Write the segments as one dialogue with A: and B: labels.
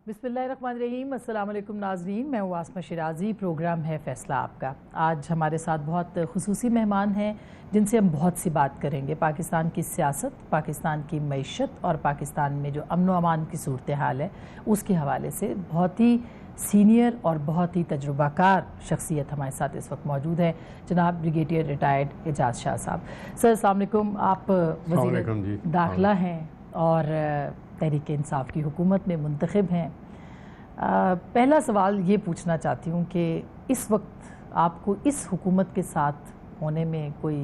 A: बिस्मिल्लाहिर्रहमानिर्रहीम, अस्सलाम वालेकुम नाज़रीन। मैं हूँ आसमा शिराजी। प्रोग्राम है फ़ैसला आपका। आज हमारे साथ बहुत खुसूसी मेहमान हैं जिनसे हम बहुत सी बात करेंगे। पाकिस्तान की सियासत, पाकिस्तान की मईशत और पाकिस्तान में जो अमन व अमान की सूरत हाल है उसके हवाले से बहुत ही सीनियर और बहुत ही तजुर्बाकार शख्सियत हमारे साथ इस वक्त मौजूद है, जनाब ब्रिगेडियर रिटायर्ड एजाज शाह साहब। सर अस्सलाम वालेकुम। आप वज़ीर दाखिला हैं और तहरीक इंसाफ की हुकूमत में मुंतखब हैं। पहला सवाल ये पूछना चाहती हूँ कि इस वक्त आपको इस हुकूमत के साथ होने में कोई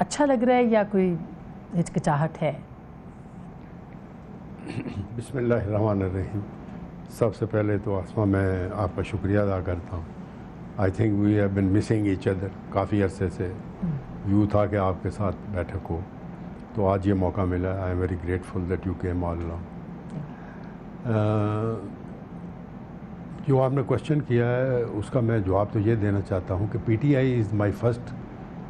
A: अच्छा लग रहा है या कोई हिचकिचाहट है?
B: बिस्मिल्लाहिर्रहमानिर्रहीम। सबसे पहले तो आसमा मैं आपका शुक्रिया अदा करता हूँ। I think we have been missing each other. काफ़ी अरसे से यूँ था कि आपके साथ बैठक हो, तो आज ये मौका मिला। I am very grateful that you came all along. जो आपने क्वेश्चन किया है उसका मैं जवाब तो ये देना चाहता हूँ कि PTI is my first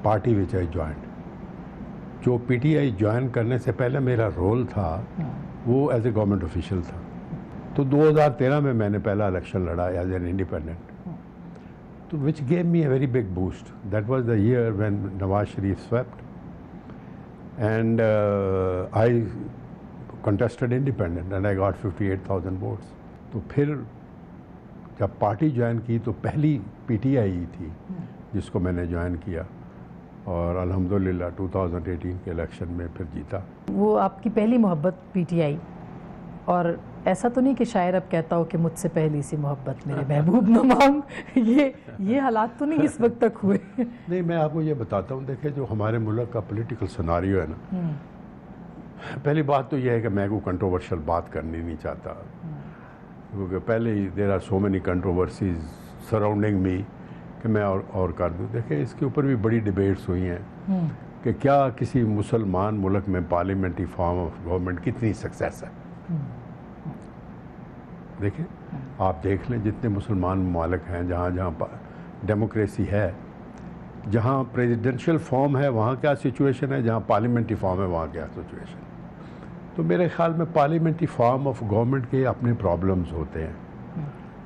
B: party which I joined. जो पीटीआई ज्वाइन करने से पहले मेरा रोल था वो एज ए गवर्नमेंट ऑफिशियल था। तो 2013 में मैंने पहला इलेक्शन लड़ा एज एन इंडिपेंडेंट, तो which gave me a very big boost. That was the year when Nawaz Sharif swept and I contested independent and I got 58,000 votes। तो फिर जब पार्टी ज्वाइन की तो पहली पीटीआई थी जिसको मैंने ज्वाइन किया और अल्हम्दुलिल्लाह 2018 के इलेक्शन में फिर जीता।
A: वो आपकी पहली मोहब्बत पीटीआई, और ऐसा तो नहीं कि शायर अब कहता हो कि मुझसे पहली सी मोहब्बत मेरे महबूब न मांग, ये हालात तो नहीं इस वक्त तक हुए?
B: नहीं, मैं आपको ये बताता हूँ। देखिए, जो हमारे मुल्क का पॉलिटिकल सिनारियो है ना, पहली बात तो यह है कि मैं कोई कंट्रोवर्शियल बात करनी नहीं चाहता, क्योंकि पहले ही there are so many controversies surrounding me कि मैं और कर दूँ। देखिए, इसके ऊपर भी बड़ी डिबेट्स हुई हैं कि क्या किसी मुसलमान मुल्क में पार्लियामेंट्री फॉर्म ऑफ गवर्नमेंट कितनी सक्सेस है। देखिए, आप देख लें जितने मुसलमान ममालिक हैं जहाँ जहाँ डेमोक्रेसी है, जहाँ प्रेसिडेंशियल फॉर्म है वहाँ क्या सिचुएशन है, जहाँ पार्लियामेंट्री फॉर्म है वहाँ क्या सिचुएशन। तो मेरे ख्याल में पार्लियामेंट्री फॉर्म ऑफ गवर्नमेंट के अपने प्रॉब्लम्स होते हैं।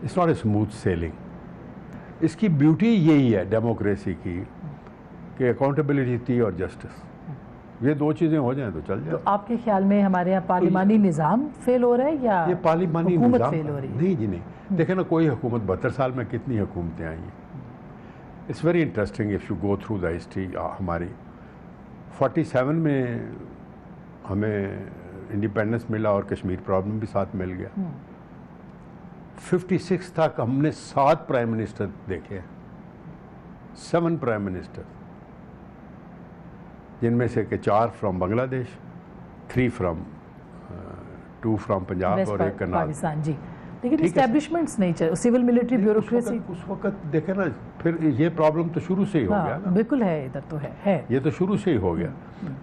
B: It's not a smooth selling. इसकी ब्यूटी यही है डेमोक्रेसी की कि अकाउंटेबिलिटी और जस्टिस, ये दो चीज़ें हो जाएं तो चल जाए।
A: तो आपके ख्याल में हमारे यहाँ पार्लिमानी निज़ाम फेल हो रहा है या
B: ये पार्लिमानी
A: हुकूमत फेल हो रही है?
B: नहीं जी, नहीं। देखे ना, कोई हुकूमत 72 साल में कितनी हुकूमतें आई हैं। It's very interesting if you go through the history. हमारी 47 में हमें इंडिपेंडेंस मिला और कश्मीर प्रॉब्लम भी साथ मिल गया। 56 तक हमने 7 प्राइम मिनिस्टर देखे हैं, 7 प्राइम मिनिस्टर, जिनमें से कि 4 from Bangladesh, 3 from 2 from Punjab और 1
A: पाकिस्तान। जी, लेकिन एस्टैब्लिशमेंट्स नहीं चल, सिविल मिलिट्री ब्यूरोक्रेसी
B: उस वक्त देखे ना, फिर ये प्रॉब्लम तो शुरू से ही हो गया ना।
A: बिल्कुल है, इधर तो है
B: ये तो शुरू से ही हो गया।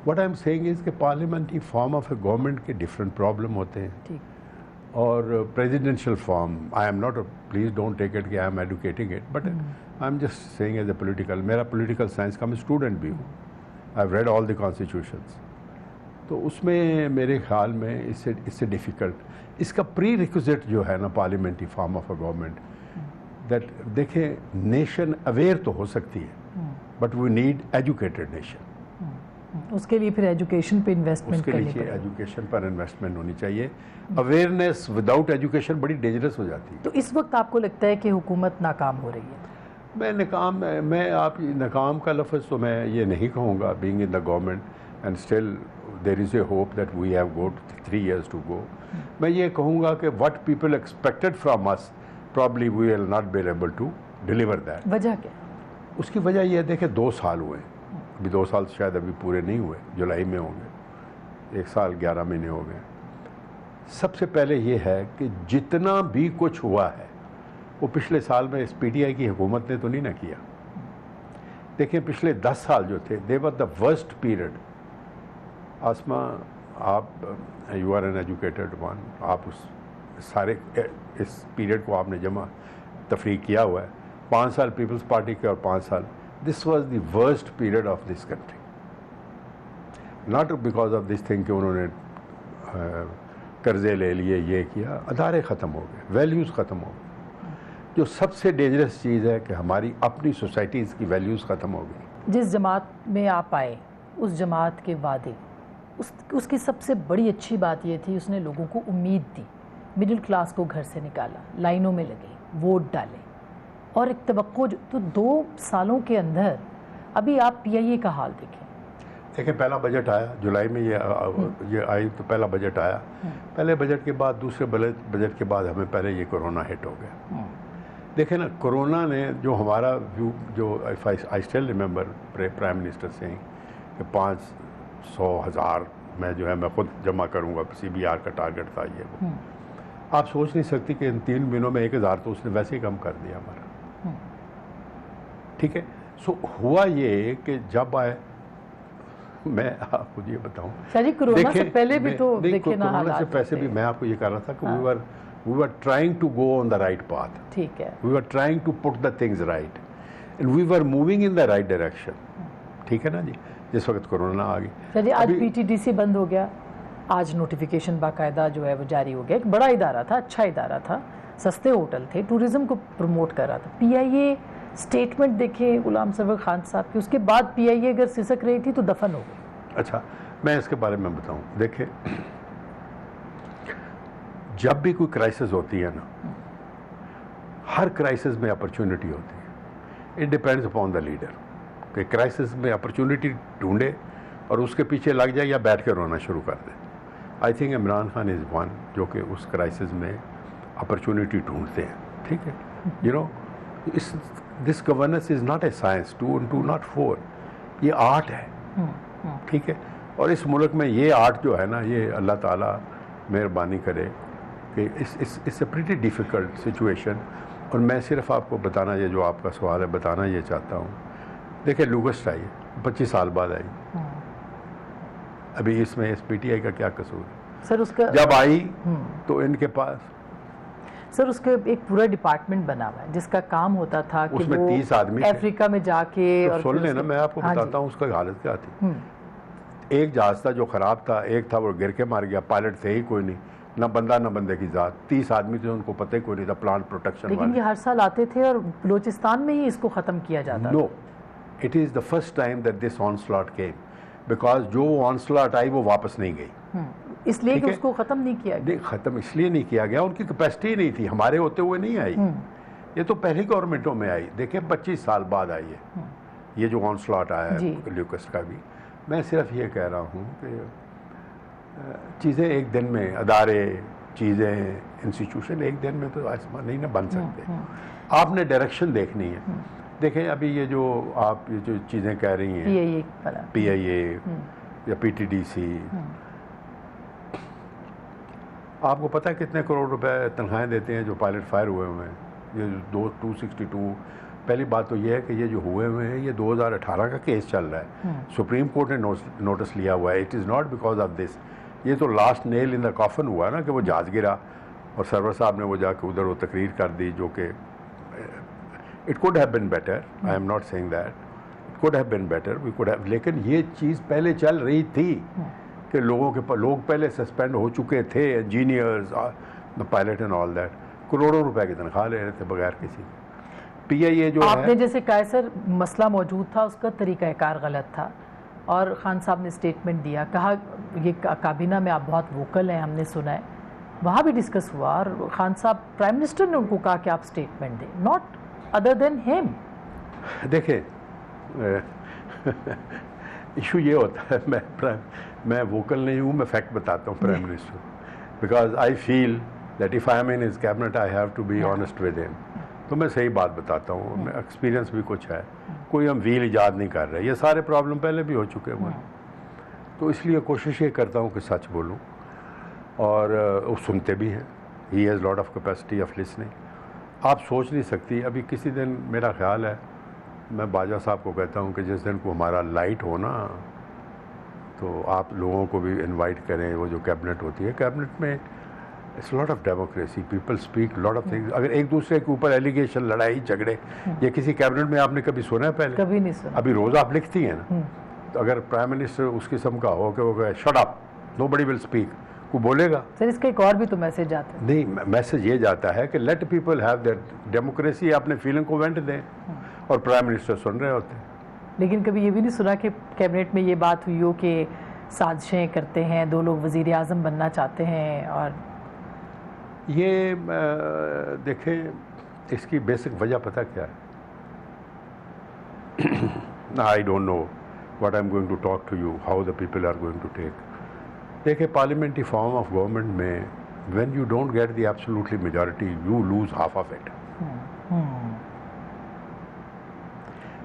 B: What I am saying is कि parliamentary form of a government के डिफरेंट प्रॉब्लम होते हैं।
A: ठीक।
B: और presidential form, I am not, please don't take it कि I am educating it, but I am just saying as a political, मेरा political science का मैं स्टूडेंट भी हूँ। I have read all the constitutions. तो उसमें मेरे ख्याल में इससे डिफ़िकल्ट इसका प्री रिक्विजिट जो है ना parliamentary form of a government, that देखें, नेशन अवेयर तो हो सकती है but we need educated nation.
A: उसके लिए फिर एजुकेशन पे इन्वेस्टमेंट
B: करनी चाहिए। उसके लिए एजुकेशन पर इन्वेस्टमेंट होनी चाहिए। अवेयरनेस विदाउट एजुकेशन बड़ी डेंजरस हो जाती है।
A: तो इस वक्त आपको लगता है कि हुकूमत नाकाम हो रही है?
B: मैं आप नाकाम का लफ्ज़ तो मैं ये नहीं कहूँगा, being in the government and still there is a hope that we have got 3 years to go. मैं ये कहूँगा कि what people expected from us probably we will not be able to deliver that.
A: वजह क्या?
B: उसकी वजह यह देखे 2 साल हुए, अभी 2 साल शायद अभी पूरे नहीं हुए, जुलाई में होंगे, 1 साल 11 महीने हो गए। सबसे पहले ये है कि जितना भी कुछ हुआ है वो पिछले साल में इस पीटीआई की हुकूमत ने तो नहीं ना किया। देखिए, पिछले 10 साल जो थे, they were the worst period. Asma, आप you are an educated one, आप उस सारे इस पीरियड को आपने जमा तफरीक किया हुआ है, 5 साल पीपल्स पार्टी के और 5 साल। This was the worst period of this country, not because of this thing कि उन्होंने कर्जे ले लिए, ये किया, अदारे ख़त्म हो गए, वैल्यूज़ ख़त्म हो गए। जो सबसे डेंजरस चीज़ है कि हमारी अपनी सोसाइटीज़ की वैल्यूज़ ख़त्म हो गई।
A: जिस जमात में आप आए, उस जमात के वादे, उसकी सबसे बड़ी अच्छी बात ये थी, उसने लोगों को उम्मीद दी, मिडिल क्लास को घर से निकाला, लाइनों में लगे, वोट डाले और एक तवक्को। तो 2 सालों के अंदर अभी आप PIA का हाल देखें।
B: देखिए, पहला बजट आया जुलाई में, ये आई तो पहला बजट आया। पहले बजट के बाद, दूसरे बजट के बाद हमें पहले ये कोरोना हिट हो गया। देखे ना, कोरोना ने जो हमारा व्यू, जो I still remember prime minister से कि 500,000 में जो है मैं खुद जमा करूंगा, CBR का टारगेट था ये वो। आप सोच नहीं सकती कि इन 3 महीनों में 1,000 तो उसने वैसे ही कम कर दिया हमारा। ठीक है, सो हुआ ये कि जब आए, मैं आपको ये बताऊं,
A: कोरोना से पहले भी तो
B: देखिए ना, कोरोना से पहले भी मैं आपको ये कह रहा था कि we were trying to go on the right path.
A: ठीक है,
B: we were trying to put the things right and we were moving in the right direction. ठीक है ना जी, जिस वक्त कोरोना आ गई।
A: चलिए, आज PTDC बंद हो गया, आज नोटिफिकेशन बाकायदा जो है वो जारी हो गया। एक बड़ा इदारा था, अच्छा इदारा था, सस्ते होटल थे, टूरिज्म को प्रमोट कर रहा था। PIA स्टेटमेंट देखे गुलाम सरवर खान साहब की, उसके बाद PIA अगर सिसक रही थी तो दफन हो गई।
B: अच्छा, मैं इसके बारे में बताऊं। देखिए, जब भी कोई क्राइसिस होती है ना, हर क्राइसिस में अपॉर्चुनिटी होती है। It depends upon the leader कि क्राइसिस में अपॉर्चुनिटी ढूंढे और उसके पीछे लग जाए या बैठ कर रोना शुरू कर दे। I think Imran Khan is one जो कि उस क्राइसिस में अपॉर्चुनिटी ढूंढते हैं। ठीक है, you know, this governance is not a science, 2 and 2 not 4, ये आर्ट है। ठीक है, और इस मुल्क में ये आर्ट जो है ना, ये अल्लाह ताला मेहरबानी करे कि it's a pretty difficult situation. और मैं सिर्फ आपको बताना, ये जो आपका सवाल है, बताना ये चाहता हूँ। देखिए, लूगस्ट आई 25 साल बाद आई, अभी इसमें PTI का क्या कसूर है?
A: सर उसका
B: जब आई तो इनके पास,
A: सर उसका एक पूरा डिपार्टमेंट बना हुआ है जिसका काम होता था कि
B: उसमें 30 आदमी
A: अफ्रीका में जाके
B: तो और सुन लेना, मैं आपको बताता हूँ उसका हालत क्या थी। एक जहाज था जो ख़राब था, एक था वो गिर के मार गया, पायलट थे ही कोई नहीं, ना बंदा ना बंदे की जात, 30 आदमी थे, उनको पता ही कोई नहीं था, प्लांट प्रोटेक्शन।
A: लेकिन ये हर साल आते थे और बलूचिस्तान में ही इसको ख़त्म किया जाता।
B: No, it is the first time that this onslaught came, because जो ऑनस्लॉट आई वो वापस नहीं गई,
A: इसलिए कि उसको ख़त्म नहीं किया गया।
B: ख़त्म इसलिए नहीं किया गया, उनकी कैपेसिटी नहीं थी, हमारे होते हुए नहीं आई। ये तो पहली गवर्नमेंटों में आई। देखिए, 25 साल बाद आई है ये जो ऑनस्लॉट आया है ल्यूकस का भी। मैं सिर्फ ये कह रहा हूँ कि चीज़ें एक दिन में, अदारे, चीज़ें, इंस्टीट्यूशन एक दिन में तो आसमान नहीं ना बन सकते। आपने डायरेक्शन देखनी है। देखें, अभी ये जो आप ये जो चीज़ें कह रही हैं, PIA या PTDC, आपको पता है कितने करोड़ रुपए तनख्वाहें देते हैं जो पायलट फायर हुए हुए हैं? ये 262। पहली बात तो ये है कि ये जो हुए हुए हैं, ये 2018 का केस चल रहा है, सुप्रीम कोर्ट ने नोटिस लिया हुआ है। It is not because of this. ये तो last nail in the coffin हुआ ना कि वो जहाज गिरा और सरवर साहब ने वो जाके उधर वो तकरीर कर दी, जो कि it could have been better. I am not saying that it could have been better, we could have, लेकिन ये चीज़ पहले चल रही थी कि लोग पहले सस्पेंड हो चुके थे, engineers, the pilot and all that, करोड़ों रुपए की तनख्वाह ले रहे थे बगैर किसी। PIA जो
A: आपने जैसे कहा सर, मसला मौजूद था, उसका तरीक़ाकार गलत था और खान साहब ने स्टेटमेंट दिया, कहा ये काबीना में आप बहुत वोकल हैं, हमने सुना है, वहाँ भी डिस्कस हुआ और खान साहब, प्राइम मिनिस्टर ने उनको कहा कि आप स्टेटमेंट दें, नॉट अदर देन हिम।
B: देखिए, इशू ये होता है, मैं वोकल नहीं हूँ, मैं फैक्ट बताता हूँ prime minister, because I feel that if I am in his cabinet I have to be honest with him. तो मैं सही बात बताता हूँ, एक्सपीरियंस भी कुछ है, कोई हम व्हील ईजाद नहीं कर रहे, ये सारे प्रॉब्लम पहले भी हो चुके हुए हैं। तो इसलिए कोशिश ये करता हूँ कि सच बोलूँ, और वो सुनते भी हैं। He has lot of capacity of listening. आप सोच नहीं सकती, अभी किसी दिन मेरा ख्याल है, मैं बाजा साहब को कहता हूँ कि जिस दिन को हमारा लाइट हो ना, तो आप लोगों को भी इनवाइट करें। वो जो कैबिनेट होती है, कैबिनेट में it's lot of democracy, people speak lot of things. अगर एक दूसरे के ऊपर एलिगेशन, लड़ाई झगड़े, ये किसी कैबिनेट में आपने कभी सुना है? पहले
A: कभी नहीं सुना।
B: अभी रोज़ आप लिखती हैं ना, तो अगर प्राइम मिनिस्टर उस किस्म का हो कि वो कहे shut up, nobody will speak, को बोलेगा।
A: सर इसका एक और भी तो मैसेज आता है।
B: नहीं, मैसेज ये जाता है कि let people have that democracy, अपने फीलिंग को वेंट दें, और प्राइम मिनिस्टर सुन रहे होते हैं।
A: लेकिन कभी ये भी नहीं सुना कि कैबिनेट में ये बात हुई हो कि साजिशें करते हैं, 2 लोग वजीर आज़म बनना चाहते हैं, और
B: ये देखें, इसकी बेसिक वजह पता क्या है? I don't know what I am going to talk to you, how the people are going to take. देखिए, पार्लियामेंट्री फॉर्म ऑफ गवर्नमेंट में when you don't get the absolutely majority, you lose half of it.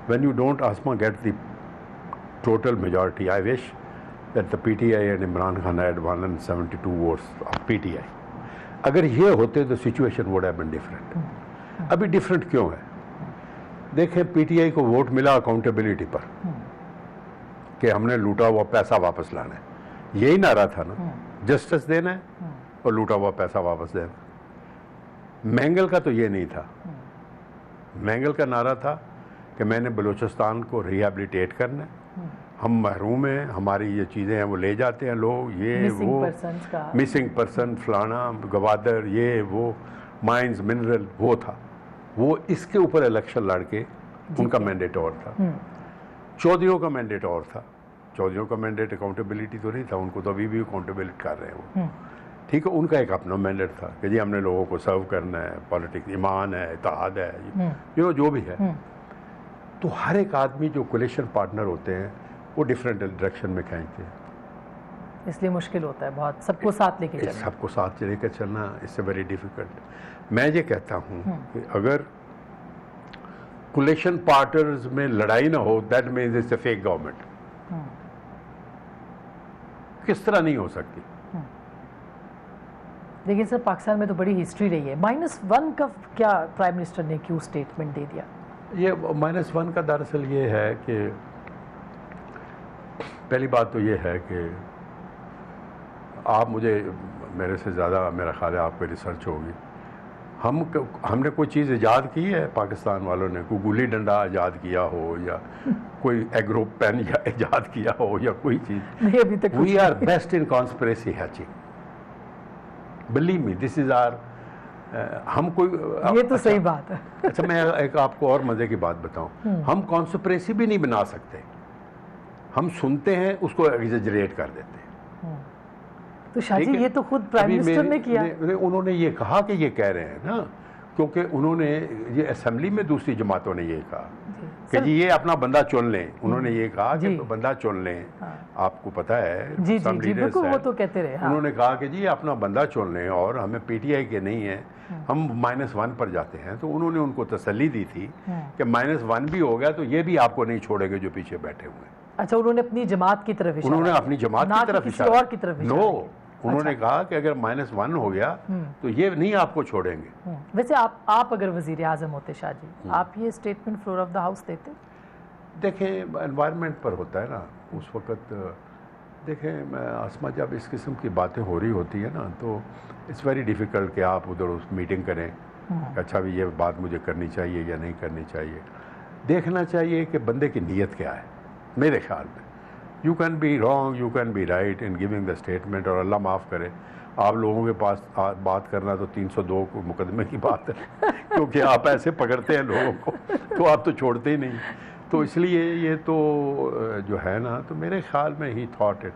B: When you don't, Asma, get the total majority, I wish that the PTI and Imran Khan had 172 votes of PTI. अगर ये होते तो situation would have been different. अभी different क्यों है? देखें, PTI को vote मिला अकाउंटेबिलिटी पर कि हमने लूटा हुआ पैसा वापस लाना है, यही नारा था ना, जस्टिस देना है और लूटा हुआ पैसा वापस देना। मैंगल का तो ये नहीं था। मैंगल का नारा था कि मैंने बलूचिस्तान को रिहेबिलिटेट करना है, हम महरूम हैं, हमारी ये चीज़ें हैं वो ले जाते हैं लोग, ये वो मिसिंग पर्सन फलाना गवादर, ये वो माइंस मिनरल, वो था वो। इसके ऊपर इलेक्शन लड़के उनका मैंडेट और था। चौधरियों का मैंडेट और था। चौधरियों का मैंडेट अकाउंटेबिलिटी तो नहीं था, उनको तो अभी भी अकाउंटेबिलिटी कर रहे हैं वो, ठीक है। उनका एक अपना मैंडेट था कि जी हमने लोगों को सर्व करना है, पॉलिटिक्स ईमान है, इत्तेहाद है, जो भी है। तो हर एक आदमी जो कोलिशन पार्टनर होते हैं वो डिफरेंट डायरेक्शन में खींचते हैं,
A: इसलिए मुश्किल होता है बहुत सबको साथ लेके चलना।
B: सबको साथ लेकर चलना इससे वेरी डिफिकल्ट। मैं ये कहता हूँ कि अगर कोलिशन पार्टनर्स में लड़ाई ना हो, that means it's a fake government. किस तरह नहीं हो सकती?
A: लेकिन सर पाकिस्तान में तो बड़ी हिस्ट्री रही है। -1 का क्या प्राइम मिनिस्टर ने क्यों स्टेटमेंट दे दिया?
B: ये -1 का दरअसल ये है कि पहली बात तो ये है कि आप मुझे, मेरे से ज़्यादा मेरा ख्याल है आपको रिसर्च होगी। हमने कोई चीज़ ईजाद की है पाकिस्तान वालों ने? कोई गुल्ली डंडा ईजाद किया हो या कोई एग्रो पेन या ईजाद किया हो या कोई चीज़?
A: अभी तक
B: we are best in conspiracy hatching, believe me, this is our. हम कोई
A: ये तो सही बात है।
B: अच्छा, मैं एक आपको और मज़े की बात बताऊं, हम कॉन्स्पिरेसी भी नहीं बना सकते, हम सुनते हैं उसको एग्जेजरेट कर देते हैं।
A: तो शाजी ये तो खुद प्राइम मिनिस्टर ने किया।
B: उन्होंने ये कहा कि ये कह रहे हैं ना, क्योंकि उन्होंने ये असेंबली में दूसरी जमातों ने ये कहा कि जी ये अपना बंदा चुन लें। उन्होंने ये कहा कि बंदा चुन लें। आपको पता है
A: जी बिल्कुल, वो तो कहते रहे।
B: उन्होंने कहा कि जी अपना बंदा चुन लें और हमें पीटीआई के नहीं है, हम -1 पर जाते हैं। तो उन्होंने उनको तसल्ली दी थी कि -1 भी हो गया तो ये भी आपको नहीं छोड़ेंगे जो पीछे बैठे हुए हैं।
A: अच्छा, उन्होंने अपनी जमात की तरफ इशारा,
B: उन्होंने अपनी जमात की तरफ इशारा,
A: और की तरफ
B: नो, उन्होंने कहा कि अगर -1 हो गया तो ये नहीं आपको छोड़ेंगे।
A: वैसे आप अगर वजीर आजम होते शाजी, आप ये statement floor of the house देते?
B: देखें, एनवायरनमेंट पर होता है ना उस वक्त। देखें आसमा, जब इस किस्म की बातें हो रही होती है ना तो इट्स वेरी डिफ़िकल्ट कि आप उधर उस मीटिंग करें, अच्छा भी ये बात मुझे करनी चाहिए या नहीं करनी चाहिए। देखना चाहिए कि बंदे की नीयत क्या है। मेरे ख्याल में you can be wrong, you can be right in giving the statement, और अल्लाह माफ़ करे आप लोगों के पास बात करना तो 302 को मुकदमे की बात है क्योंकि आप ऐसे पकड़ते हैं लोगों को तो आप तो छोड़ते ही नहीं। तो इसलिए ये तो जो है ना, तो मेरे ख्याल में ही thought it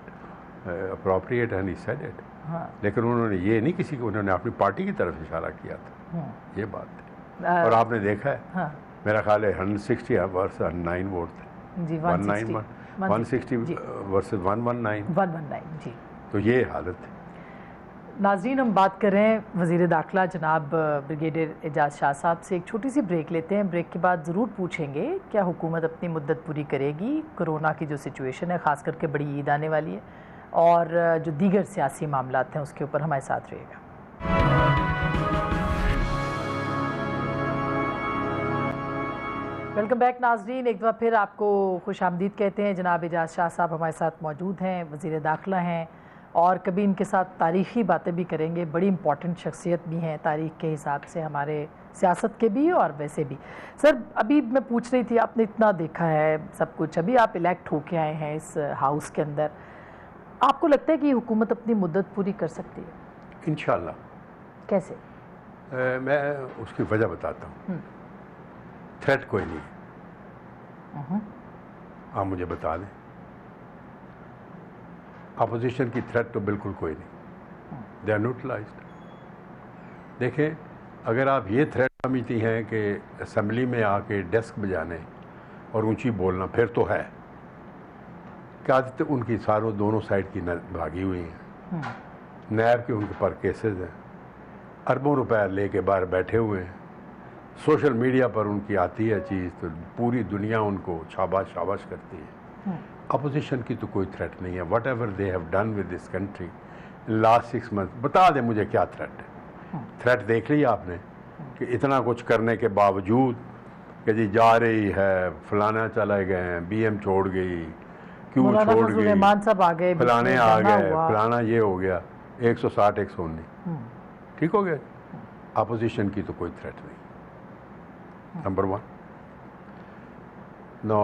B: appropriate and he said it. लेकिन उन्होंने ये नहीं किसी को, उन्होंने अपनी पार्टी की तरफ इशारा किया था, ये बात है। और आपने देखा है, मेरा ख्याल है 160 वर्सेस 9 वोट थे जी, 160 वर्सेस 119
A: जी।
B: तो ये हालत है।
A: नाज़रीन, हम बात कर रहे हैं वज़ीर दाखिला जनाब ब्रिगेडियर एजाज शाह साहब से। एक छोटी सी ब्रेक लेते हैं। ब्रेक के बाद ज़रूर पूछेंगे क्या हुकूमत अपनी मुद्दत पूरी करेगी, कोरोना की जो सिचुएशन है, ख़ास करके बड़ी ईद आने वाली है, और जो दीगर सियासी मामलात हैं उसके ऊपर हमारे साथ रहेगा। वेलकम बैक नाज़रीन, एक बार फिर आपको खुश आमदीद कहते हैं। जनाब एजाज शाह साहब हमारे साथ मौजूद हैं, वज़ीर दाखिला हैं, और कभी इनके साथ तारीख़ी बातें भी करेंगे। बड़ी इंपॉर्टेंट शख्सियत भी हैं तारीख़ के हिसाब से, हमारे सियासत के भी और वैसे भी। सर, अभी मैं पूछ रही थी, आपने इतना देखा है सब कुछ, अभी आप इलेक्ट होके आए हैं इस हाउस के अंदर, आपको लगता है कि हुकूमत अपनी मुद्दत पूरी कर सकती है?
B: इंशाल्लाह।
A: कैसे?
B: मैं उसकी वजह बताता हूँ। थ्रेट कोई नहीं है, आप मुझे बता दें। अपोजिशन की थ्रेट तो बिल्कुल कोई नहीं, दे आर न्यूट्रलाइज्ड। देखें, अगर आप ये थ्रेट समझती हैं कि असेंबली में आके डेस्क बजाने और ऊंची बोलना, फिर तो है क्या तो उनकी सारों दोनों साइड की भागी हुई हैं। नैब के उनके पर केसेस हैं, अरबों रुपए लेके बाहर बैठे हुए हैं। सोशल मीडिया पर उनकी आती है चीज़ तो पूरी दुनिया उनको शाबाश शाबाश करती है। अपोजिशन की तो कोई थ्रेट नहीं है। What ever they have done with this country last 6 month, बता दें मुझे क्या थ्रेट है। थ्रेट देख लिया आपने कि इतना कुछ करने के बावजूद कि जी जा रही है, फलाना चले गए हैं, BM छोड़ गई, क्यों छोड़ गई,
A: साहब आ गए,
B: फलाने आ गए, फलाना ये हो गया, 160 119 ठीक हो गया। अपोजिशन की तो कोई थ्रेट नहीं, नंबर 1। नो,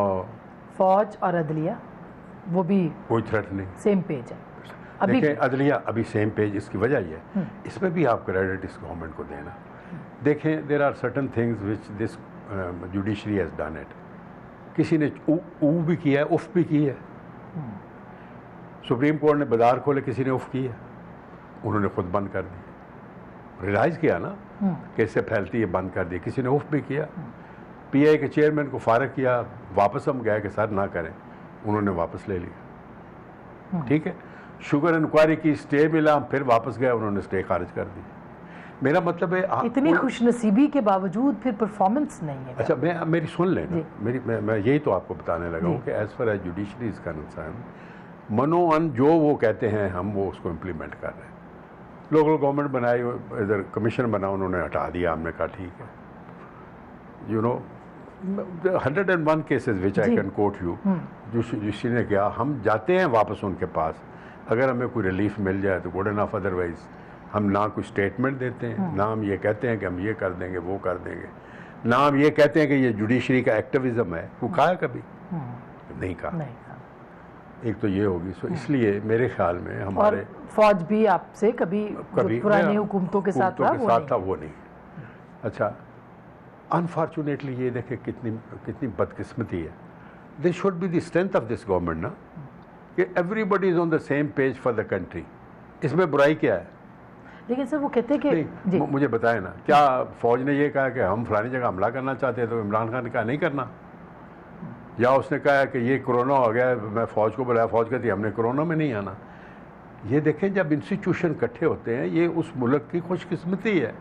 A: फौज और अदलिया वो भी
B: कोई थ्रेट नहीं,
A: सेम पेज है अभी।
B: देखिए, अदलिया अभी सेम पेज, इसकी वजह ये है, इसमें भी आप क्रेडिट इस गवर्नमेंट को देना। देखें, there are certain things which this judiciary has done it. किसी ने ऊ भी किया है, उफ भी की है। सुप्रीम कोर्ट ने बाजार खोले, किसी ने उफ की है, उन्होंने खुद बंद कर दी। रियलाइज किया ना कैसे फैलती है, बंद कर दी। किसी ने उफ भी किया। PI के चेयरमैन को फारग किया, वापस हम गए कि सर ना करें, उन्होंने वापस ले लिया। ठीक है, शुगर इंक्वायरी की स्टे मिला, फिर वापस गए, उन्होंने स्टे खारिज कर दी। मेरा मतलब है
A: इतनी खुशनसीबी के बावजूद फिर परफॉर्मेंस नहीं है।
B: अच्छा, मेरी सुन लेना, मैं यही तो आपको बताने लगा हूँ कि as far as judiciary is concerned, मनोअन जो वो कहते हैं हम वो उसको इम्प्लीमेंट कर रहे हैं। लोकल गवर्नमेंट बनाई, इधर कमीशन बना, उन्होंने हटा दिया, हमने कहा ठीक है। You know 101 cases which I can coat you, जिसने ने किया, हम जाते हैं वापस उनके पास, अगर हमें कोई रिलीफ मिल जाए तो गुड इनफ, अदरवाइज हम ना कोई स्टेटमेंट देते हैं, ना हम ये कहते हैं कि हम ये कर देंगे वो कर देंगे, ना हम ये कहते हैं कि ये जुडिशरी का एक्टिविज्म है। वो कहा कभी नहीं कहा। एक तो ये होगी। सो इसलिए मेरे ख्याल में हमारे
A: फौज भी आपसे कभी पुरानी हुकूमतों के साथ था
B: वो नहीं। अच्छा, अनफॉर्चुनेटली ये देखें कितनी बदकिस्मती है। This should be the strength of this government ना, कि everybody is on the same page for the country. इसमें बुराई क्या है?
A: लेकिन सर वो कहते हैं कि
B: मुझे बताए ना, क्या फौज ने ये कहा कि हम फलानी जगह हमला करना चाहते हैं तो इमरान खान ने कहा नहीं करना? या उसने कहा कि ये कोरोना हो गया, मैं फौज को बुलाया, फौज कहती हमने कोरोना में नहीं आना? ये देखें, जब इंस्टीट्यूशन इकट्ठे होते हैं, ये उस मुल्क की खुशकिस्मती है।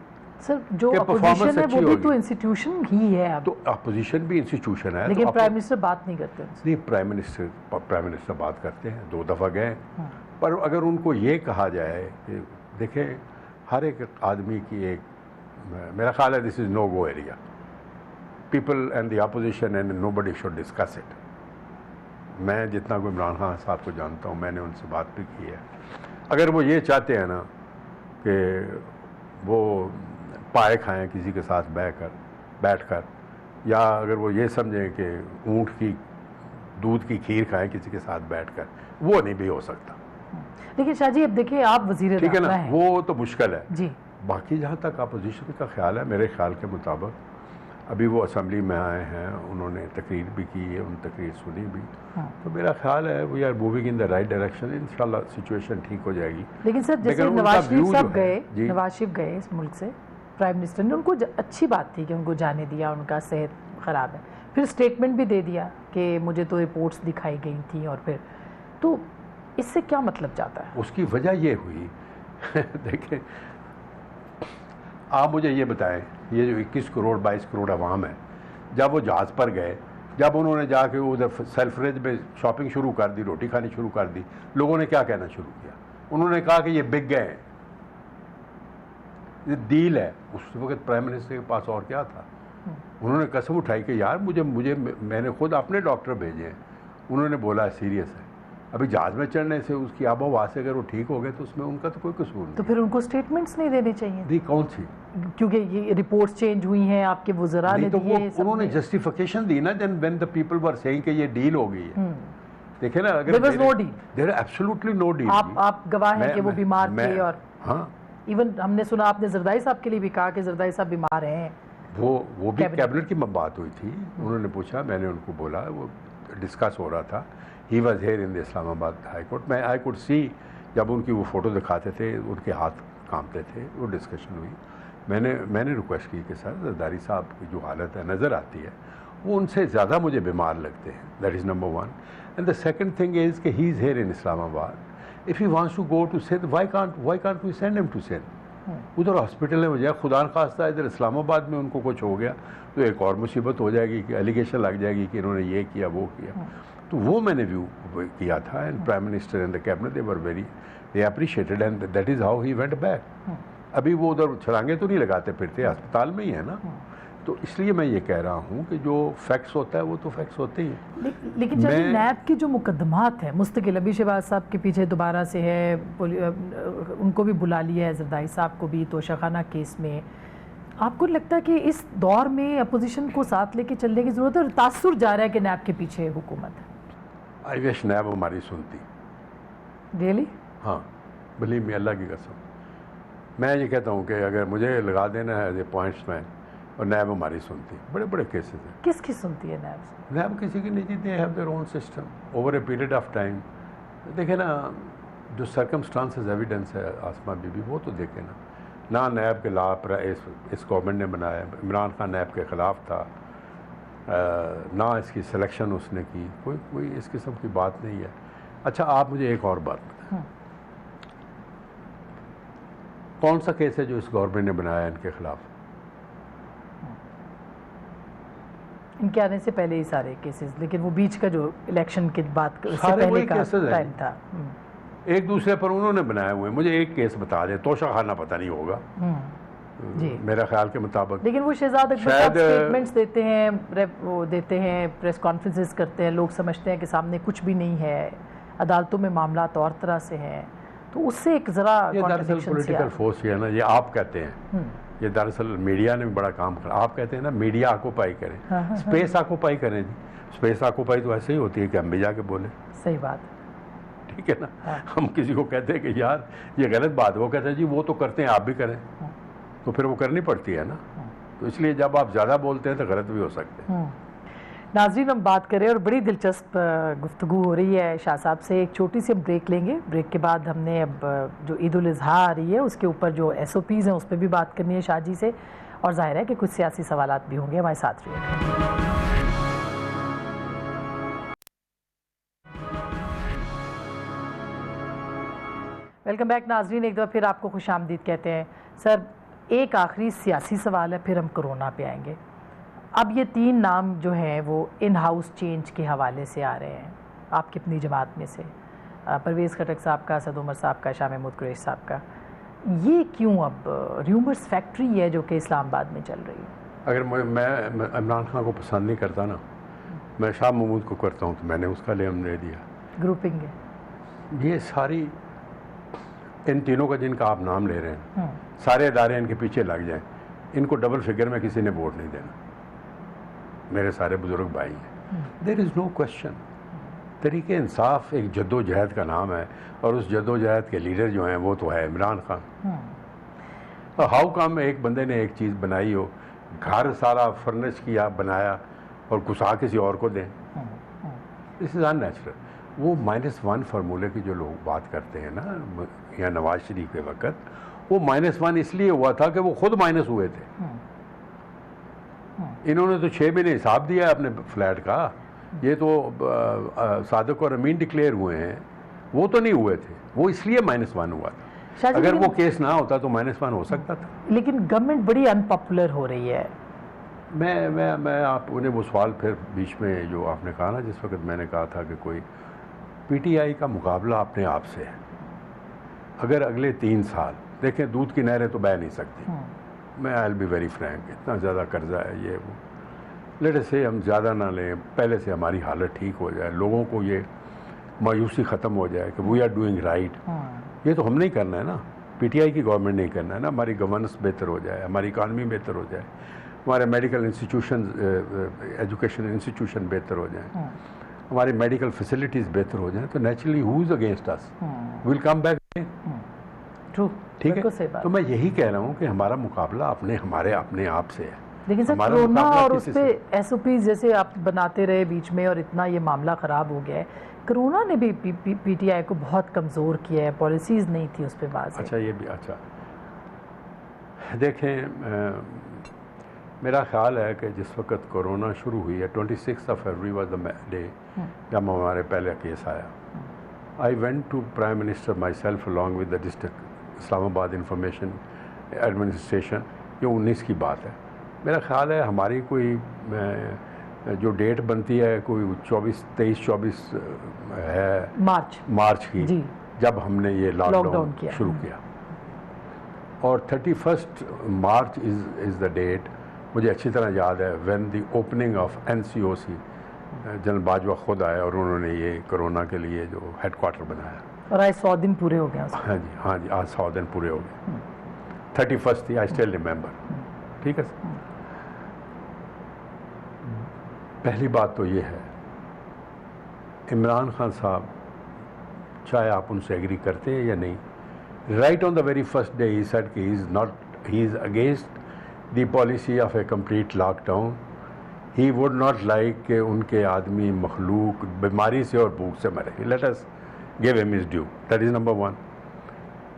A: सर जो अपोजिशन है वो भी तो इंस्टीट्यूशन ही है।
B: तो अपोजिशन भी इंस्टीट्यूशन है,
A: लेकिन प्राइम मिनिस्टर बात नहीं करते।
B: नहीं, प्राइम मिनिस्टर बात करते हैं, 2 दफ़ा गए। पर अगर उनको ये कहा जाए कि देखें, हर एक आदमी की एक, मेरा ख्याल है this is no go area. People and the opposition and nobody should discuss it. मैं जितना कोई इमरान खान साहब को जानता हूँ, मैंने उनसे बात भी की है। अगर वो ये चाहते हैं ना कि वो पाए खाएं किसी के साथ बैठकर, या अगर वो ये समझें कि ऊँट की दूध की खीर खाएं किसी के साथ बैठकर, वो नहीं भी हो सकता।
A: लेकिन शाह जी, अब देखिए आप वज़ीर
B: ठीक है ना, वो तो मुश्किल है
A: जी।
B: बाकी जहाँ तक अपोजिशन का ख्याल है, मेरे ख्याल के मुताबिक अभी वो असेंबली में आए हैं, उन्होंने तकरीर भी की है, उन तकरीर सुनी भी। तो मेरा ख्याल है we are moving in the right direction, इंशाल्लाह सिचुएशन ठीक हो जाएगी।
A: लेकिन सर जैसे नवाज शरीफ साहब गए इस मुल्क से, प्राइम मिनिस्टर ने, उनको अच्छी बात थी कि उनको जाने दिया, उनका सेहत ख़राब है, फिर स्टेटमेंट भी दे दिया कि मुझे तो रिपोर्ट्स दिखाई गई थी, और फिर तो इससे क्या मतलब जाता है?
B: उसकी वजह ये हुई देखें, आप मुझे ये बताएं, ये जो 21 करोड़ 22 करोड़ अवाम है, जब वो जहाज़ पर गए, जब उन्होंने जाके उधर सेल्फरेज में शॉपिंग शुरू कर दी, रोटी खानी शुरू कर दी, लोगों ने क्या कहना शुरू किया? उन्होंने कहा कि ये बिक गए हैं, ये डील है। उस वक्त प्राइम मिनिस्टर के पास और क्या था? उन्होंने कसम उठाई कि यार मैंने खुद अपने डॉक्टर भेजे हैं, उन्होंने बोला सीरियस है। अभी जहाज़ में चढ़ने से उसकी आबो हवा से अगर वो ठीक हो गए तो उसमें उनका तो कोई कसूर नहीं।
A: तो फिर उनको स्टेटमेंट्स नहीं देने चाहिए?
B: नहीं, कौन सी?
A: क्योंकि ये रिपोर्ट्स चेंज हुई हैं, आपके वज़रा ने
B: तो वो उन्होंने जस्टिफिकेशन दी ना, then when the people were saying कि ये डील हो गई है, देखिए ना, अगर
A: there was no deal.
B: There absolutely no deal.
A: आप गवाह हैं कि वो बीमार थे, और
B: हाँ,
A: इवन हमने सुना आपने जरदारी साहब के लिए भी कहा कि जरदारी साहब बीमार हैं।
B: वो भी कैबिनेट की बात हुई थी, उन्होंने पूछा, मैंने उनको बोला, वो डिस्कस हो रहा था। He was here in the Islamabad high court. मैं आई कुड सी, जब उनकी वो फ़ोटो दिखाते थे उनके हाथ कांपते थे, वो डिस्कशन हुई। मैंने रिक्वेस्ट की कि सर जरदारी साहब की जो हालत है नज़र आती है, वो उनसे ज़्यादा मुझे बीमार लगते हैं। That is number one. And the second thing is कि he is here in Islamabad. If he wants to go to Sindh, why can't we send him to Sindh? उधर हॉस्पिटल में हो जाए, खुदा न खास्ता इधर इस्लामाबाद में उनको कुछ हो गया तो एक और मुसीबत हो जाएगी कि एलिगेशन लग जाएगी कि इन्होंने ये किया वो किया। तो वो मैंने व्यू किया था, and prime minister and the cabinet they appreciated, and that is how he went back. अभी वो उधर छलांगे तो नहीं लगाते फिरते, अस्पताल में ही है ना। तो इसलिए मैं ये कह रहा हूँ कि जो फैक्ट्स होता है वो तो फैक्ट्स होते ही हैं।
A: लेकिन नैब के जो मुकदमात हैं मुस्तकिल, अभी शहबाज साहब के पीछे दोबारा से है, उनको भी बुला लिया है, जरदारी साहब को भी तोशाखाना केस में। आपको लगता है कि इस दौर में अपोजिशन को साथ लेके चलने की ज़रूरत है, और तासुर जा रहा है कि नैब के पीछे हुकूमत है?
B: आई विश नैब हमारी सुनती।
A: रियली?
B: हाँ, बिलीव मी, अल्लाह की कसम। मैं ये कहता हूँ कि अगर मुझे लगा देना है ये पॉइंट्स में, और नैब हमारी सुनती। बड़े बड़े केसेस हैं।
A: किसकी सुनती है नैब?
B: नैब किसी की नहीं, they have their own system over a period of time. देखें ना, जो सर्कमस्टांसेस एविडेंस है आसमा बीबी, वो तो देखें ना नैब के लाभ इस गवर्नमेंट ने बनाया, इमरान खान नैब के ख़िलाफ़ था, ना इसकी सिलेक्शन उसने की, कोई इस किस्म की बात नहीं है। अच्छा, आप मुझे एक और बात बताएं, कौन सा केस है जो इस गवर्नमेंट ने बनाया इनके खिलाफ?
A: इनके आने से पहले ही सारे केसेस, लेकिन वो बीच का जो इलेक्शन के बाद से पहले का टाइम था,
B: एक दूसरे पर उन्होंने बनाए हुए। मुझे एक केस बता दें, तोशाखाना पता नहीं होगा जी, मेरा ख्याल के मुताबिक।
A: लेकिन वो शहजाद अकबर साहब स्टेटमेंट्स देते हैं, वो देते हैं, प्रेस कॉन्फ्रेंसेस करते हैं, लोग समझते हैं कि सामने कुछ भी नहीं है, अदालतों में मामला तो और तरह से हैं, तो उससे एक ज़रा
B: दरअसल पॉलिटिकल फोर्स है ना, ये आप कहते हैं, ये दरअसल मीडिया ने भी बड़ा काम करा। आप कहते हैं ना मीडिया आकोपाई करें, स्पेस आकोपाई करें जी। स्पेस आकोपाई तो ऐसे ही होती है कि हम भी जाके बोले।
A: सही बात,
B: ठीक है ना। हम किसी को कहते हैं कि यार ये गलत बात है, वो कहते हैं जी वो तो करते हैं, आप भी करें, तो फिर वो करनी पड़ती है ना। तो इसलिए जब आप ज़्यादा बोलते हैं तो गलत भी हो सकते हैं।
A: नाज़रीन, हम बात करें और बड़ी दिलचस्प गुफ्तगू हो रही है शाह साहब से। एक छोटी सी ब्रेक लेंगे, ब्रेक के बाद हमने अब जो ईद उल अज़हा आ रही है उसके ऊपर जो SOPs हैं उस पर भी बात करनी है शाह जी से, और जाहिर है कि कुछ सियासी सवालात भी होंगे। हमारे साथ रहिए। वेलकम बैक नाज़रीन, एक दफ़ा फिर आपको खुशामदीद कहते हैं। सर, एक आखिरी सियासी सवाल है, फिर हम कोरोना पे आएंगे। अब ये 3 नाम जो हैं वो इन हाउस चेंज के हवाले से आ रहे हैं आपकी अपनी जमात में से, परवेज़ खटक साहब का, असद उमर साहब का, शाह महमूद कुरैशी साहब का। ये क्यों अब र्यूमर्स फैक्ट्री है जो कि इस्लामाबाद में चल रही है?
B: अगर मैं इमरान खान को पसंद नहीं करता ना, मैं शाह महमूद को करता हूँ, तो मैंने उसका लेम ले दिया।
A: ग्रुपिंग है
B: ये सारी, इन तीनों का जिनका आप नाम ले रहे हैं, सारे इदारे इनके पीछे लग जाएं, इनको डबल फिगर में किसी ने वोट नहीं देना। मेरे सारे बुजुर्ग भाई हैं, देयर इज़ नो क्वेश्चन। तरीके इंसाफ एक जद्दोजहद का नाम है, और उस जद्दोजहद के लीडर जो हैं वो तो है इमरान खान। तो हाउ कम एक बंदे ने एक चीज़ बनाई हो, घर सारा फर्निश किया, बनाया, और घुसा किसी और को दें, दिस इज़ अननेचुरल। वो -1 फार्मूले की जो लोग बात करते हैं ना, या नवाज शरीफ के वक्त, वो -1 इसलिए हुआ था कि वो खुद माइनस हुए थे। इन्होंने तो 6 महीने हिसाब दिया अपने फ्लैट का, ये तो सादिक और अमीन डिक्लेयर हुए हैं, वो तो नहीं हुए थे, वो इसलिए -1 हुआ था। अगर वो केस ना होता तो -1 हो सकता था।
A: लेकिन गवर्नमेंट बड़ी अनपॉपुलर हो रही है।
B: मैं आप उन्हें वो सवाल फिर बीच में जो आपने कहा ना, जिस वक्त मैंने कहा था कि कोई PTI का मुकाबला अपने आप से है। अगर अगले 3 साल देखें, दूध की नहरें तो बह नहीं सकती। मैं I will be very Frank, इतना ज़्यादा कर्जा है ये वो, लेट अस से हम ज़्यादा ना लें, पहले से हमारी हालत ठीक हो जाए, लोगों को ये मायूसी ख़त्म हो जाए कि वी आर डूइंग राइट। ये तो हम नहीं करना है ना, PTI की गवर्नमेंट नहीं करना है ना। हमारी गवर्नेंस बेहतर हो जाए, हमारी इकानमी बेहतर हो जाए, हमारे मेडिकल इंस्टीट्यूशन, एजुकेशन इंस्टीट्यूशन बेहतर हो जाए, हमारी मेडिकल फैसिलिटीज़ बेहतर हो जाएं, तो naturally who is against us, will come back.
A: True,
B: ठीक है। तो मैं यही कह रहा हूँ कि हमारा मुकाबला हमारे अपने आप से है।
A: लेकिन सर कोरोना और उस पर SOPs जैसे आप बनाते रहे बीच में और इतना ये मामला ख़राब हो गया है, कोरोना ने भी PTI को बहुत कमज़ोर किया है, पॉलिसीज़ नहीं थी उस पर बात।
B: अच्छा, ये भी अच्छा देखें, मेरा ख्याल है कि जिस वक्त कोरोना शुरू हुई है, 26 फरवरी वाज द डे जब हमारे पहले केस आया। I went to prime minister myself along with the district Islamabad information administration. ये 19 की बात है। मेरा ख्याल है हमारी कोई जो डेट बनती है कोई 23-24 है मार्च की जी। जब हमने ये लॉकडाउन शुरू किया, और 31 मार्च इज़ द डेट, मुझे अच्छी तरह याद है, when the opening of NCOC, general Bajwa खुद आए और उन्होंने ये कोरोना के लिए जो हेडक्वार्टर बनाया,
A: और आज 100 दिन पूरे हो गए।
B: हाँ जी, आज 100 दिन पूरे हो गए। 31 थी, आई स्टिल रिमेंबर। ठीक है। पहली बात तो ये है, इमरान खान साहब, चाहे आप उनसे एग्री करते हैं या नहीं, right on the very first day he said कि he is against the policy of a complete lockdown. He would not like कि उनके आदमी मखलूक बीमारी से और भूख से मरे। Let us give him his due, that is number 1।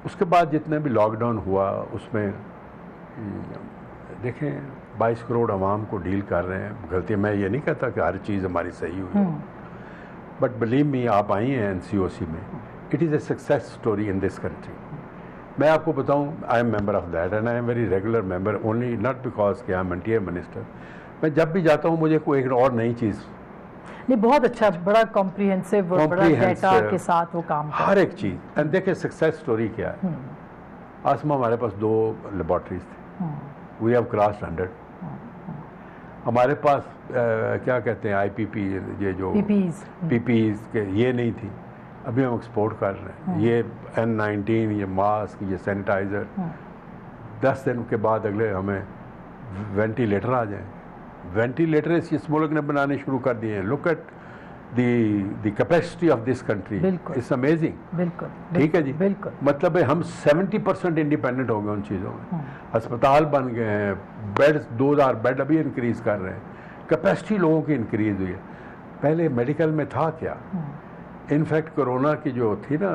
B: उसके बाद जितने भी लॉकडाउन हुआ उसमें देखें 22 करोड़ आवाम को डील कर रहे हैं। गलती, मैं ये नहीं कहता कि हर चीज़ हमारी सही हुई है, बट बिलीव मी, आप आई हैं NCOC में, it is a success story in this country. मैं आपको बताऊं, I am member of that and I am very regular member, only not because कि आई एम इंटीरियर मिनिस्टर। मैं जब भी जाता हूं मुझे कोई एक और नई चीज़
A: नहीं, बहुत अच्छा, बड़ा कॉम्प्रिहेंसिव और बड़ा डेटा के साथ वो काम कर
B: हर एक चीज़। एंड देखिए सक्सेस स्टोरी क्या है। आसमा हमारे पास 2 लेबॉर्ट्रीज थे, वी हैव क्रॉस्ड 100। हमारे पास क्या कहते हैं IPP, ये जो PPEs के ये नहीं थी, अभी हम एक्सपोर्ट कर रहे हैं। ये N19, ये मास्क, ये सैनिटाइज़र, 10 दिन के बाद अगले हमें वेंटिलेटर आ जाए। वेंटिलेटर इस मुल्क ने बनाने शुरू कर दिए हैं। Look at the capacity of this country, it's amazing.
A: बिल्कुल,
B: ठीक है जी,
A: बिल्कुल।
B: मतलब है हम 70% इंडिपेंडेंट हो गए उन चीज़ों में। अस्पताल बन गए हैं, बेड्स 2000 बेड अभी इंक्रीज कर रहे हैं, कैपेसिटी लोगों की इंक्रीज हुई है। पहले मेडिकल में था क्या? इनफैक्ट कोरोना की जो थी ना,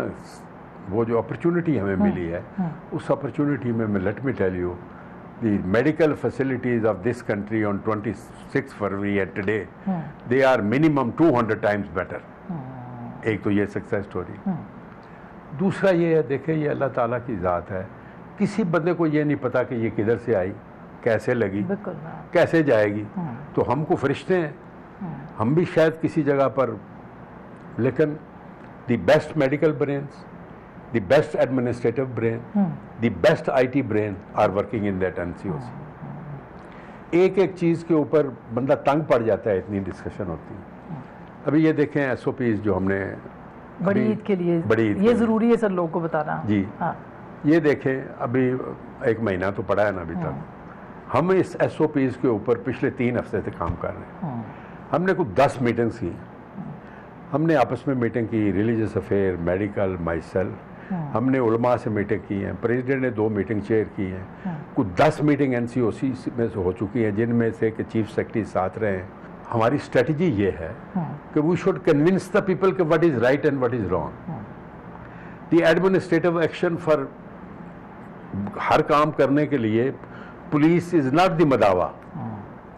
B: वो जो अपॉर्चुनिटी हमें मिली है, उस अपॉर्चुनिटी में मैं let me tell you, the medical facilities of this country on 26 February and today, they are minimum 200 times better. एक तो ये सक्सेस स्टोरी। दूसरा ये है, देखें ये अल्लाह ताला की ज़ात है, किसी बंदे को ये नहीं पता कि ये किधर से आई, कैसे लगी, कैसे जाएगी। तो हमको फरिश्ते हैं, हम भी शायद किसी जगह पर, लेकिन the best medical brains, the best administrative brain, the best IT brain are working in that NCOC. एक एक चीज़ के ऊपर बंदा तंग पड़ जाता है, इतनी डिस्कशन होती है। अभी ये देखें SOPs जो हमने
A: बड़ी ईद के लिए, ये ज़रूरी है सर लोगों को बताना
B: जी। ये देखें, अभी 1 महीना तो पड़ा है ना अभी तक, हम इस SOPs के ऊपर पिछले 3 हफ्ते से काम कर रहे हैं। हमने कुछ 10 मीटिंग्स की, हमने आपस में मीटिंग की, religious affair, medical, my self, हमने उलमा से मीटिंग की हैं, प्रेसिडेंट ने 2 मीटिंग चेयर की हैं, कुछ 10 मीटिंग NCOC में से हो चुकी हैं, जिनमें से कि चीफ सेक्रेटरी साथ रहे हैं। हमारी स्ट्रेटजी ये है कि we should convince the people कि what is right and what is wrong. The administrative action for, हर काम करने के लिए पुलिस इज नॉट द मदावा।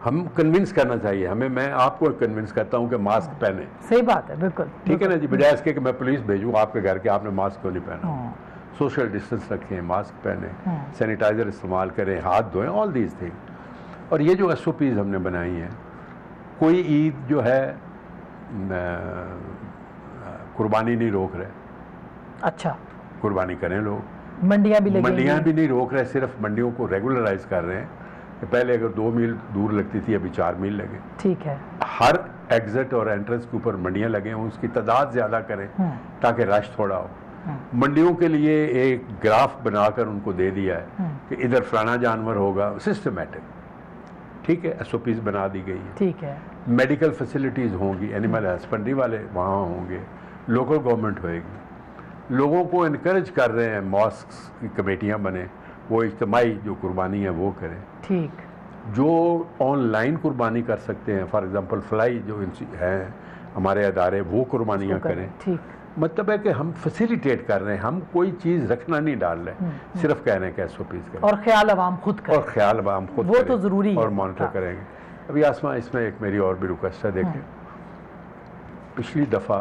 B: हम कन्विंस करना चाहिए हमें। मैं आपको कन्विंस करता हूं कि मास्क पहने।
A: सही बात है, बिल्कुल
B: ठीक है ना जी, बजाय इसके कि मैं पुलिस भेजूं आपके घर के, आपने मास्क क्यों नहीं पहना। सोशल डिस्टेंस रखें, मास्क पहने, सैनिटाइजर इस्तेमाल करें, हाथ धोएं, ऑल दीज थिंग। और ये जो SOPs हमने बनाई हैं, कोई ईद जो है कुर्बानी नहीं रोक रहे।
A: अच्छा,
B: कुर्बानी करें लोग,
A: मंडियां भी
B: नहीं रोक रहे, सिर्फ मंडियों को रेगुलराइज कर रहे हैं। पहले अगर 2 मील दूर लगती थी, अभी 4 मील लगे।
A: ठीक है।
B: हर एग्जिट और एंट्रेंस के ऊपर मंडियां लगे हों, उसकी तादाद ज़्यादा करें ताकि रश थोड़ा हो। मंडियों के लिए एक ग्राफ बनाकर उनको दे दिया है कि इधर फलाना जानवर होगा, सिस्टमेटिक। ठीक है, SOPs बना दी गई है।
A: ठीक है।
B: मेडिकल फैसिलिटीज़ होंगी, एनिमल हस्बेंड्री वाले वहाँ होंगे, लोकल गवर्नमेंट होएगी। लोगों को इनकरेज कर रहे हैं, मॉस्क्स की कमेटियाँ बने, वो इज्तिमाई जो कुर्बानी है वो करें।
A: ठीक।
B: जो ऑनलाइन कुर्बानी कर सकते हैं, फॉर एग्जांपल फ्लाई जो हैं हमारे अदारे, वो कुर्बानियाँ करें।
A: ठीक।
B: मतलब है कि हम फैसिलिटेट कर रहे हैं, हम कोई चीज़ रखना नहीं डाल रहे, सिर्फ कह रहे हैं कि SOPs करें
A: और ख्याल अवाम खुद करें।
B: और ख्याल अवाम खुद
A: वो तो ज़रूरी
B: और
A: है।
B: मॉनिटर करेंगे। अभी आसमा इसमें एक मेरी और भी रिक्वेस्ट है, देखें पिछली दफ़ा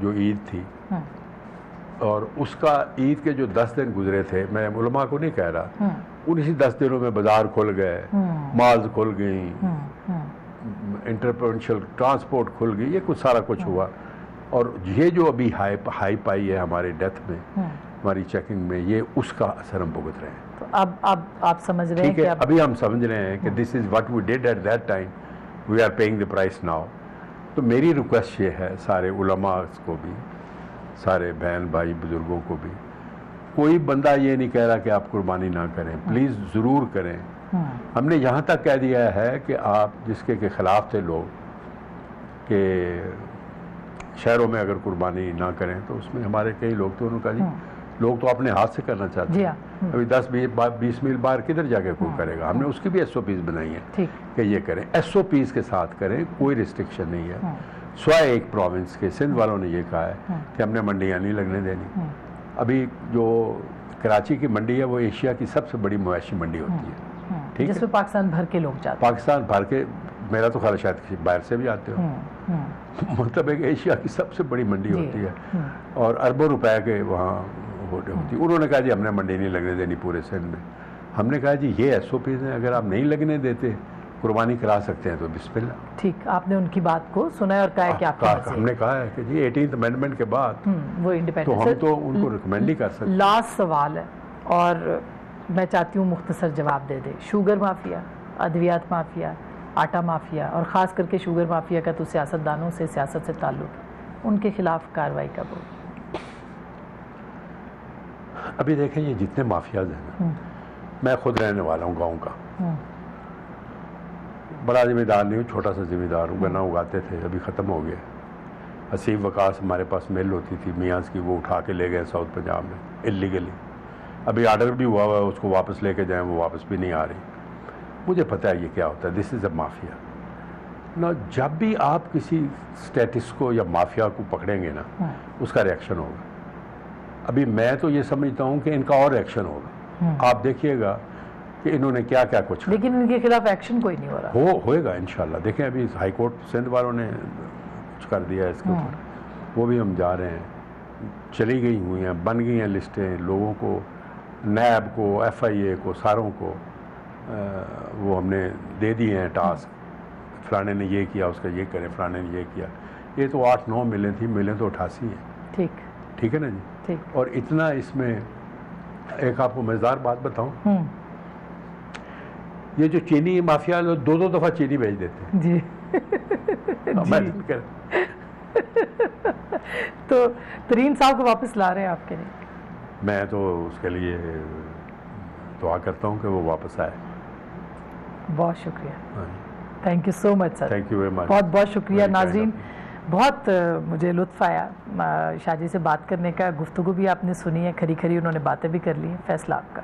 B: जो ईद थी और उसका ईद के जो 10 दिन गुजरे थे, मैं उलमा को नहीं कह रहा, उन्हीं 10 दिनों में बाजार खुल गए, मॉल्स खुल गई, इंटरप्रोविंशियल ट्रांसपोर्ट खुल गई, ये कुछ सारा कुछ हुआ। और ये जो अभी हाइप आई है हमारे डेथ में, हमारी चेकिंग में, ये उसका असर हम भुगत रहे हैं।
A: तो अब आप समझ रहे हैं
B: ठीक
A: कि
B: है, अभी हम समझ रहे हैं कि this is what we did at that time, we are paying the price now. तो मेरी रिक्वेस्ट ये है सारे उलमा को भी, सारे बहन भाई बुजुर्गों को भी, कोई बंदा ये नहीं कह रहा कि आप कुर्बानी ना करें, प्लीज़ ज़रूर करें। हमने यहाँ तक कह दिया है कि आप जिसके के ख़िलाफ़ थे लोग कि शहरों में अगर कुर्बानी ना करें, तो उसमें हमारे कई लोग तो उन्होंने कहा जी लोग तो अपने हाथ से करना चाहते हैं, अभी 10-20 मील बाहर किधर जाके कोई करेगा। हमने उसकी भी SOPs बनाई है कि ये करें, SOPs के साथ करें, कोई रिस्ट्रिक्शन नहीं है। स्वाय एक प्रोविंस के सिंध वालों ने ये कहा है कि हमने मंडियाँ नहीं लगने देनी। अभी जो कराची की मंडी है वो एशिया की सबसे बड़ी मवेशी मंडी होती है, ठीक है,
A: जिसमें पाकिस्तान भर के लोग जाते हैं।
B: पाकिस्तान भर के, मेरा तो ख्याल शायद किसी बाहर से भी आते हो। मतलब एक एशिया की सबसे बड़ी मंडी होती है और अरबों रुपए के वहाँ होती है। उन्होंने कहा जी हमने मंडी नहीं लगने देनी पूरे सिंध में। हमने कहा जी ये SOPs हैं, अगर आप नहीं लगने देते, कुर्बानी करा सकते हैं तो बिस्मिल्लाह।
A: ठीक, आपने उनकी बात को सुना है और कहा है कि आपको
B: हमने कहा है कि जी 18th अमेंडमेंट के बाद
A: वो इंडिपेंडेंट,
B: तो हम तो उनको रिकमेंड ही कर सकते।
A: लास्ट सवाल है और मैं चाहती हूँ मुख्तसर जवाब दे दे। शुगर माफिया, अद्वियात माफिया, आटा माफिया और ख़ास करके शुगर माफिया का तो सियासतदानों से, सियासत से ताल्लुक़, उनके खिलाफ कार्रवाई कब होगी?
B: अभी देखें ये जितने माफियाज हैं ना, मैं खुद रहने वाला हूँ गांव का, बड़ा जिम्मेदार नहीं हूँ, छोटा सा जिम्मेदार हूँ। गन्ना उगाते थे, अभी ख़त्म हो गया। हसीब वकास हमारे पास मिल होती थी मियाँस की, वो उठा के ले गए साउथ पंजाब में इलीगली। अभी आर्डर भी हुआ है उसको वापस लेके जाएं, वो वापस भी नहीं आ रही। मुझे पता है ये क्या होता है, दिस इज़ अ माफिया ना। जब भी आप किसी स्टेटस को या माफिया को पकड़ेंगे ना, उसका रिएक्शन होगा। अभी मैं तो ये समझता हूँ कि इनका और एक्शन होगा। आप देखिएगा कि इन्होंने क्या क्या कुछ,
A: लेकिन इनके खिलाफ एक्शन कोई नहीं हो रहा।
B: होएगा इंशाल्लाह। देखें अभी हाई कोर्ट सिंध वालों ने कुछ कर दिया है इसके ऊपर, वो भी हम जा रहे हैं। चली गई हुई हैं, बन गई हैं लिस्टें, लोगों को, नैब को, FIA को, सारों को वो हमने दे दिए हैं टास्क, फलाने ने ये किया, उसका ये करें, फलाने ने ये किया। ये तो 8-9 मिलें थी, मिलें तो 88 हैं। ठीक है ना जी।
A: ठीक।
B: और इतना इसमें एक आपको मज़ेदार बात बताऊं, ये जो चीनी माफिया लोग 2-2 दफ़ा चीनी भेज देते हैं
A: जी। तो तरीन साहब को वापस ला रहे हैं आपके लिए?
B: मैं तो उसके लिए दुआ करता हूँ कि वो वापस आए।
A: बहुत शुक्रिया, thank you so much sir.
B: Thank you very much,
A: बहुत बहुत शुक्रिया। नाज़रीन, बहुत मुझे लुत्फ़ आया शादी से बात करने का, गुफ्तगू भी आपने सुनी है, खरी खरी उन्होंने बातें भी कर ली हैं। फैसला आपका।